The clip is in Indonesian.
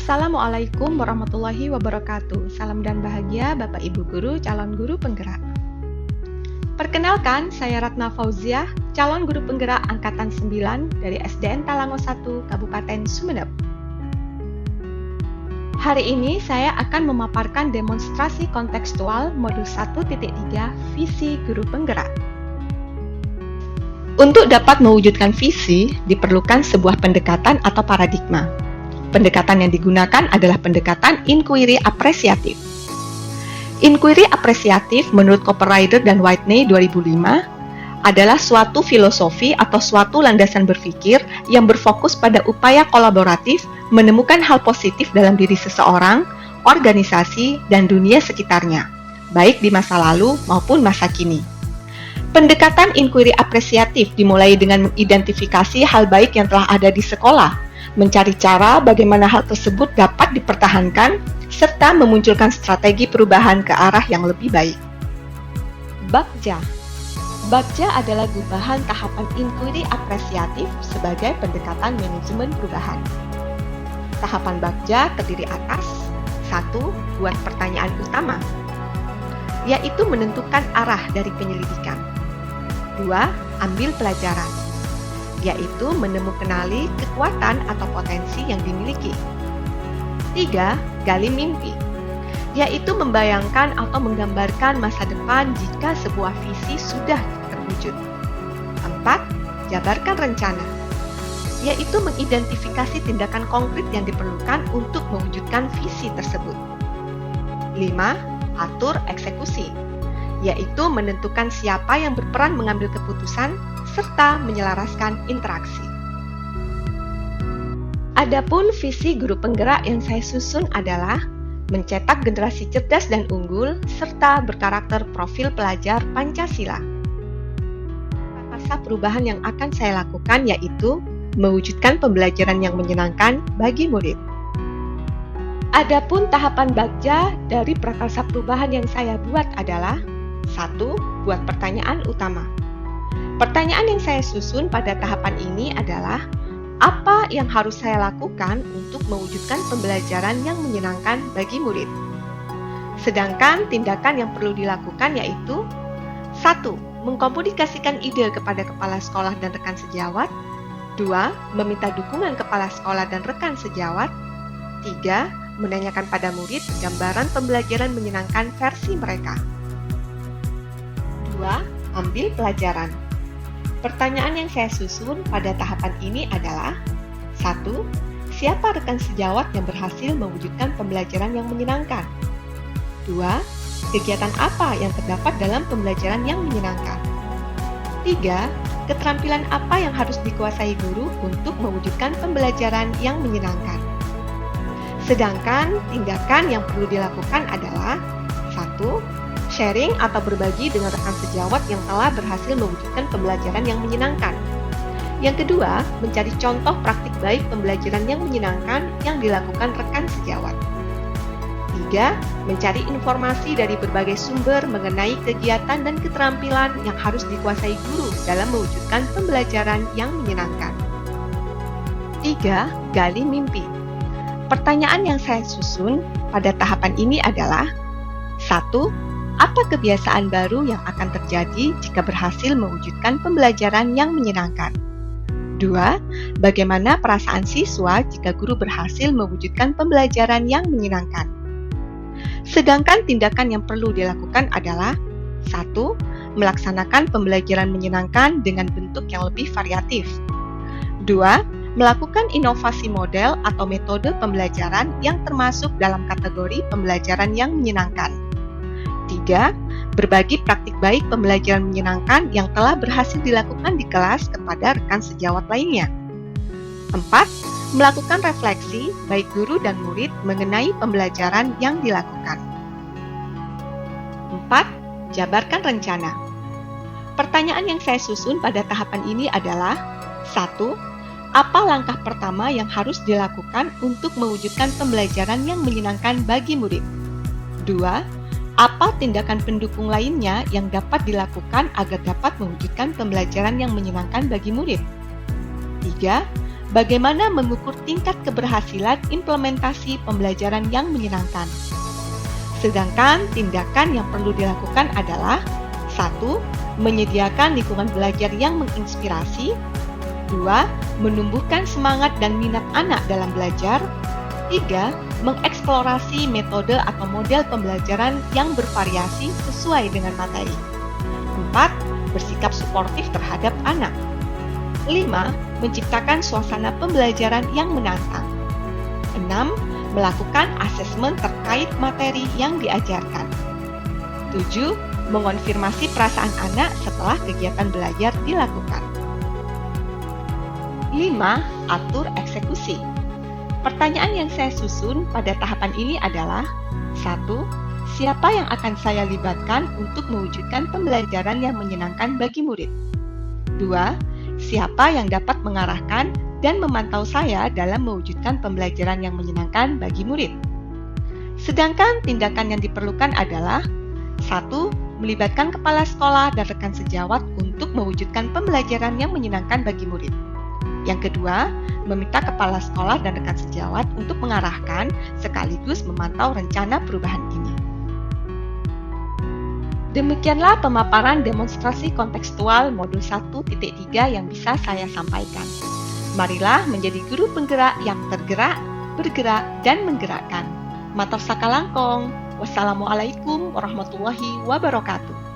Assalamualaikum warahmatullahi wabarakatuh. Salam dan bahagia Bapak Ibu Guru, calon guru penggerak. Perkenalkan, saya Ratna Fauziah, calon guru penggerak Angkatan 9 dari SDN Talango 1, Kabupaten Sumeneb. Hari ini saya akan memaparkan demonstrasi kontekstual modul 1.3 Visi Guru Penggerak. Untuk dapat mewujudkan visi, diperlukan sebuah pendekatan atau paradigma. Pendekatan yang digunakan adalah pendekatan inquiry apresiatif. Inquiry apresiatif menurut Copperrider dan Whitney 2005 adalah suatu filosofi atau suatu landasan berpikir yang berfokus pada upaya kolaboratif menemukan hal positif dalam diri seseorang, organisasi, dan dunia sekitarnya, baik di masa lalu maupun masa kini. Pendekatan inquiry apresiatif dimulai dengan mengidentifikasi hal baik yang telah ada di sekolah, mencari cara bagaimana hal tersebut dapat dipertahankan, serta memunculkan strategi perubahan ke arah yang lebih baik. Bagja. Bagja adalah gubahan tahapan inquiry apresiatif sebagai pendekatan manajemen perubahan. Tahapan Bagja terdiri atas 1. Buat pertanyaan utama, yaitu menentukan arah dari penyelidikan. 2. Ambil pelajaran, yaitu menemukanali kekuatan atau potensi yang dimiliki. 3. Gali mimpi, yaitu membayangkan atau menggambarkan masa depan jika sebuah visi sudah terwujud. 4. Jabarkan rencana, yaitu mengidentifikasi tindakan konkret yang diperlukan untuk mewujudkan visi tersebut. 5. Atur eksekusi, yaitu menentukan siapa yang berperan mengambil keputusan serta menyelaraskan interaksi. Adapun visi guru penggerak yang saya susun adalah mencetak generasi cerdas dan unggul serta berkarakter profil pelajar Pancasila. Masa perubahan yang akan saya lakukan yaitu mewujudkan pembelajaran yang menyenangkan bagi murid. Adapun tahapan Bagja dari prakarsa perubahan yang saya buat adalah 1. Buat pertanyaan utama. Pertanyaan yang saya susun pada tahapan ini adalah, apa yang harus saya lakukan untuk mewujudkan pembelajaran yang menyenangkan bagi murid? Sedangkan tindakan yang perlu dilakukan yaitu 1. Mengkomunikasikan ide kepada kepala sekolah dan rekan sejawat. 2. Meminta dukungan kepala sekolah dan rekan sejawat. 3. Menanyakan pada murid gambaran pembelajaran menyenangkan versi mereka. 2. Ambil pelajaran. Pertanyaan yang saya susun pada tahapan ini adalah 1. Siapa rekan sejawat yang berhasil mewujudkan pembelajaran yang menyenangkan? 2. Kegiatan apa yang terdapat dalam pembelajaran yang menyenangkan? 3. Keterampilan apa yang harus dikuasai guru untuk mewujudkan pembelajaran yang menyenangkan? Sedangkan tindakan yang perlu dilakukan adalah 1. Sharing atau berbagi dengan rekan sejawat yang telah berhasil mewujudkan pembelajaran yang menyenangkan. Yang kedua, mencari contoh praktik baik pembelajaran yang menyenangkan yang dilakukan rekan sejawat. 3. Mencari informasi dari berbagai sumber mengenai kegiatan dan keterampilan yang harus dikuasai guru dalam mewujudkan pembelajaran yang menyenangkan. 3. Gali mimpi. Pertanyaan yang saya susun pada tahapan ini adalah 1. Apa kebiasaan baru yang akan terjadi jika berhasil mewujudkan pembelajaran yang menyenangkan? 2. Bagaimana perasaan siswa jika guru berhasil mewujudkan pembelajaran yang menyenangkan? Sedangkan tindakan yang perlu dilakukan adalah 1. Melaksanakan pembelajaran menyenangkan dengan bentuk yang lebih variatif. 2. Melakukan inovasi model atau metode pembelajaran yang termasuk dalam kategori pembelajaran yang menyenangkan. 3. Berbagi praktik baik pembelajaran menyenangkan yang telah berhasil dilakukan di kelas kepada rekan sejawat lainnya. 4. Melakukan refleksi baik guru dan murid mengenai pembelajaran yang dilakukan. 4. Jabarkan rencana. Pertanyaan yang saya susun pada tahapan ini adalah 1. Apa langkah pertama yang harus dilakukan untuk mewujudkan pembelajaran yang menyenangkan bagi murid? 2. Apa tindakan pendukung lainnya yang dapat dilakukan agar dapat mewujudkan pembelajaran yang menyenangkan bagi murid? 3. Bagaimana mengukur tingkat keberhasilan implementasi pembelajaran yang menyenangkan? Sedangkan tindakan yang perlu dilakukan adalah 1. Menyediakan lingkungan belajar yang menginspirasi. 2. Menumbuhkan semangat dan minat anak dalam belajar. 3. Mengeksplorasi metode atau model pembelajaran yang bervariasi sesuai dengan materi. 4. Bersikap suportif terhadap anak. 5. Menciptakan suasana pembelajaran yang menantang. 6. Melakukan asesmen terkait materi yang diajarkan. 7. Mengonfirmasi perasaan anak setelah kegiatan belajar dilakukan. 5. Atur eksekusi. Pertanyaan yang saya susun pada tahapan ini adalah 1. Siapa yang akan saya libatkan untuk mewujudkan pembelajaran yang menyenangkan bagi murid? 2. Siapa yang dapat mengarahkan dan memantau saya dalam mewujudkan pembelajaran yang menyenangkan bagi murid? Sedangkan tindakan yang diperlukan adalah 1. Melibatkan kepala sekolah dan rekan sejawat untuk mewujudkan pembelajaran yang menyenangkan bagi murid. Yang kedua, meminta kepala sekolah dan rekan sejawat untuk mengarahkan sekaligus memantau rencana perubahan ini. Demikianlah pemaparan demonstrasi kontekstual modul 1.3 yang bisa saya sampaikan. Marilah menjadi guru penggerak yang tergerak, bergerak, dan menggerakkan. Matur saka langkong. Wassalamualaikum warahmatullahi wabarakatuh.